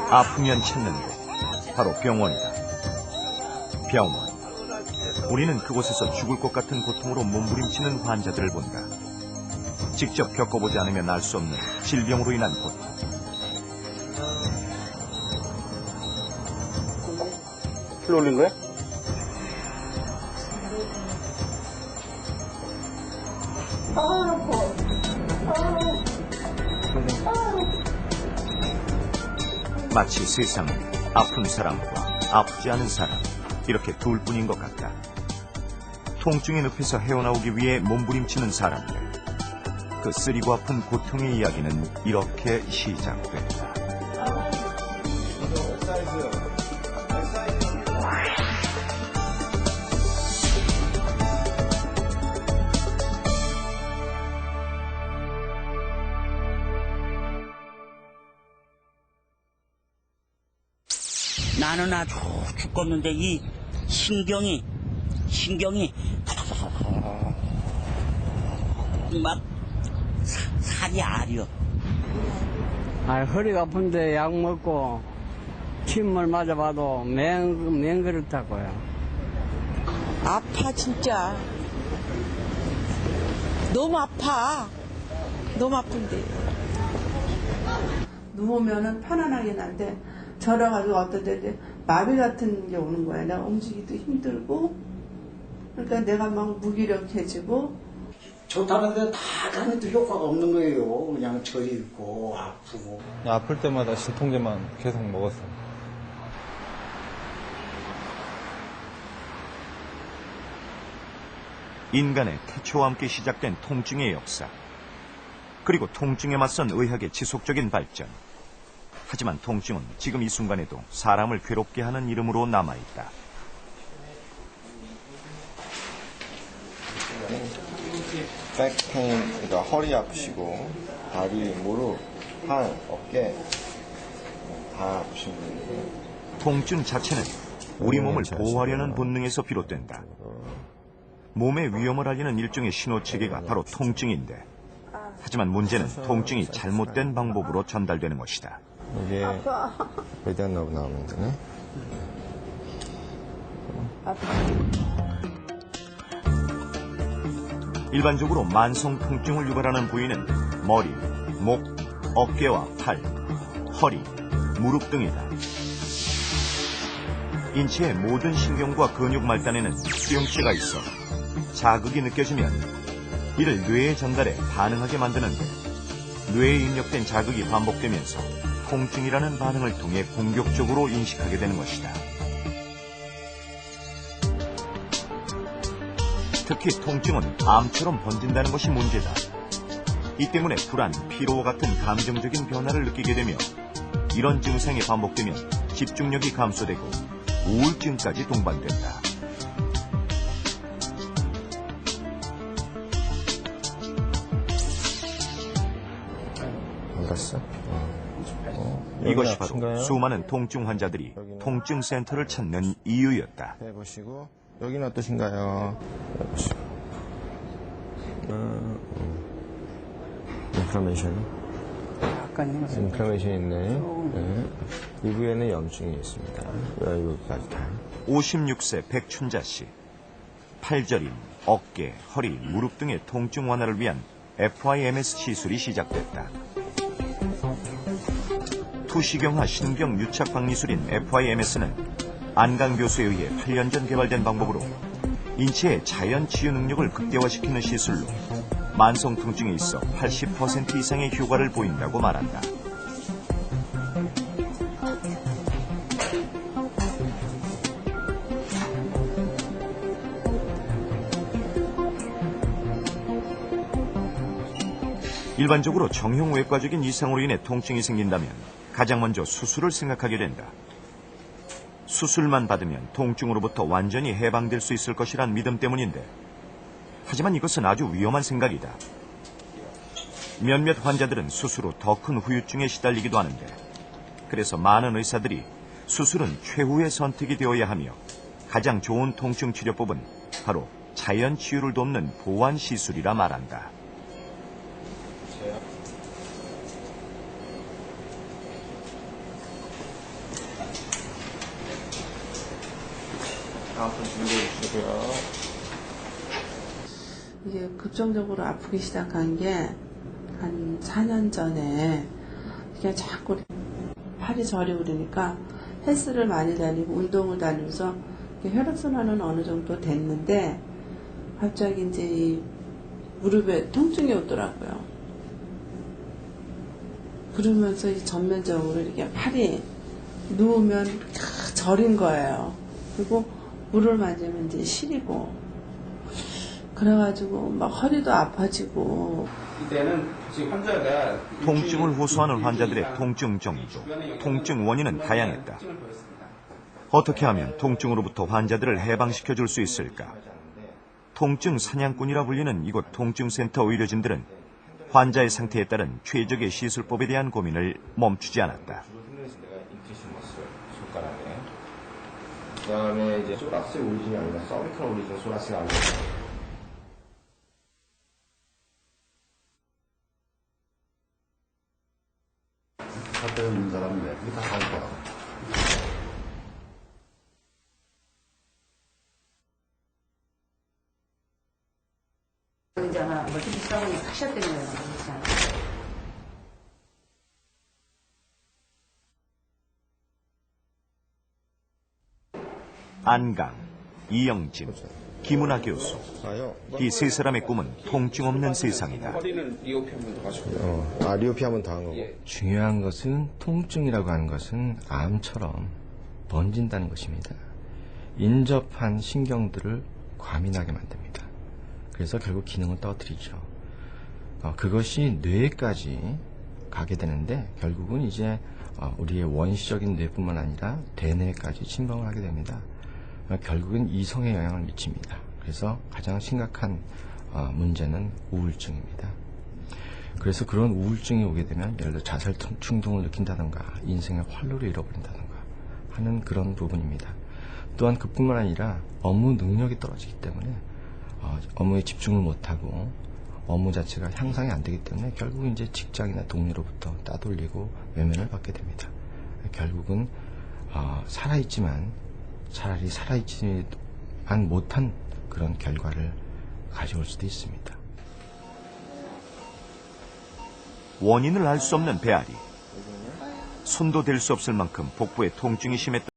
아프면 찾는 곳, 바로 병원이다. 병원. 우리는 그곳에서 죽을 것 같은 고통으로 몸부림치는 환자들을 본다. 직접 겪어보지 않으면 알 수 없는 질병으로 인한 고통. 풀 올린 거야? 마치 세상은 아픈 사람과 아프지 않은 사람, 이렇게 둘뿐인 것 같다. 통증의 늪에서 헤어나오기 위해 몸부림치는 사람들. 그 쓰리고 아픈 고통의 이야기는 이렇게 시작된다. 나는 아주 죽겠는데 이 신경이 막 살이 아려. 허리가 아픈데 약 먹고 침을 맞아봐도 맹 그렇다고요. 아파 진짜. 너무 아파. 너무 아픈데. 누우면은 편안하긴 한데 절어가지고 어떤 때 마비 같은 게 오는 거야. 내가 움직이기도 힘들고, 그러니까 내가 막 무기력해지고. 좋다는데 다 가는데 효과가 없는 거예요. 그냥 저리 있고 아프고. 아플 때마다 진통제만 계속 먹었어. 인간의 태초와 함께 시작된 통증의 역사. 그리고 통증에 맞선 의학의 지속적인 발전. 하지만 통증은 지금 이 순간에도 사람을 괴롭게 하는 이름으로 남아있다. 백페인, 그러니까 허리 아프시고 다리, 무릎, 팔, 어깨 다 아프신 분이고. 통증 자체는 우리 몸을 보호하려는 본능에서 비롯된다. 몸의 위험을 알리는 일종의 신호체계가 바로 통증인데, 하지만 문제는 통증이 잘못된 방법으로 전달되는 것이다. 이게 레디안 너브 나오면 되네. 일반적으로 만성 통증을 유발하는 부위는 머리, 목, 어깨와 팔, 허리, 무릎 등이다. 인체의 모든 신경과 근육 말단에는 수용체가 있어 자극이 느껴지면 이를 뇌에 전달해 반응하게 만드는데, 뇌에 입력된 자극이 반복되면서 통증이라는 반응을 통해 공격적으로 인식하게 되는 것이다. 특히 통증은 암처럼 번진다는 것이 문제다. 이 때문에 불안, 피로와 같은 감정적인 변화를 느끼게 되며, 이런 증상이 반복되면 집중력이 감소되고 우울증까지 동반된다. 알았어? 이것이 바로 수많은 통증 환자들이 통증 센터를 찾는 이유였다. 해보시고 여기는 어떠신가요? 해보시고. 인플라메이션. 인플라메이션 있네. 네. 이 부위에는 염증이 있습니다. 여기까지 다. 56세 백춘자 씨. 팔저림, 어깨, 허리, 무릎 등의 통증 완화를 위한 FIMS 시술이 시작됐다. 투시경화 신경 유착 박리술인 FIMS는 안강 교수에 의해 8년 전 개발된 방법으로 인체의 자연 치유 능력을 극대화시키는 시술로 만성 통증에 있어 80% 이상의 효과를 보인다고 말한다. 일반적으로 정형외과적인 이상으로 인해 통증이 생긴다면 가장 먼저 수술을 생각하게 된다. 수술만 받으면 통증으로부터 완전히 해방될 수 있을 것이란 믿음 때문인데, 하지만 이것은 아주 위험한 생각이다. 몇몇 환자들은 수술 후 더 큰 후유증에 시달리기도 하는데, 그래서 많은 의사들이 수술은 최후의 선택이 되어야 하며 가장 좋은 통증 치료법은 바로 자연 치유를 돕는 보완 시술이라 말한다. 다음 분 준비해 주시고요. 이게 급정적으로 아프기 시작한 게 한 4년 전에 그냥 자꾸 팔이 저리고 그러니까 헬스를 많이 다니고 운동을 다니면서 혈액순환은 어느 정도 됐는데 갑자기 이제 이 무릎에 통증이 오더라고요. 그러면서 이 전면적으로 이렇게 팔이 누우면 저린 거예요. 그리고 물을 만지면 이제 시리고 그래가지고 막 허리도 아파지고. 이때는 지금 환자가 통증을 호소하는 환자들의 통증 정도, 통증 원인은 다양했다. 어떻게 하면 통증으로부터 환자들을 해방시켜 줄 수 있을까? 통증 사냥꾼이라 불리는 이곳 통증센터 의료진들은 환자의 상태에 따른 최적의 시술법에 대한 고민을 멈추지 않았다. 그 다음에 이제 소라스 오리진이 아니라 서비컬 오리진 소라스가 아니라 살 있는 사람인데 이게 다 다를 거라고. 이제 아마 멀티 비싸고 하셨다는 거예요. 안강, 이영진, 김은하 교수. 이 세 사람의 꿈은 통증 없는 세상이다. 허리는 리오피 한 번 더 가시고요. 리오피 하면 다 한 거고. 중요한 것은 통증이라고 하는 것은 암처럼 번진다는 것입니다. 인접한 신경들을 과민하게 만듭니다. 그래서 결국 기능을 떨어뜨리죠. 그것이 뇌까지 가게 되는데 결국은 이제 우리의 원시적인 뇌뿐만 아니라 대뇌까지 침범을 하게 됩니다. 결국은 이성에 영향을 미칩니다. 그래서 가장 심각한 문제는 우울증입니다. 그래서 그런 우울증이 오게 되면 예를 들어 자살 충동을 느낀다던가 인생의 활로를 잃어버린다던가 하는 그런 부분입니다. 또한 그뿐만 아니라 업무 능력이 떨어지기 때문에 업무에 집중을 못하고 업무 자체가 향상이 안 되기 때문에 결국 이제 직장이나 동료로부터 따돌리고 외면을 받게 됩니다. 결국은 살아있지만 차라리 살아있지만 못한 그런 결과를 가져올 수도 있습니다. 원인을 알 수 없는 배앓이. 손도 댈 수 없을 만큼 복부에 통증이 심했다.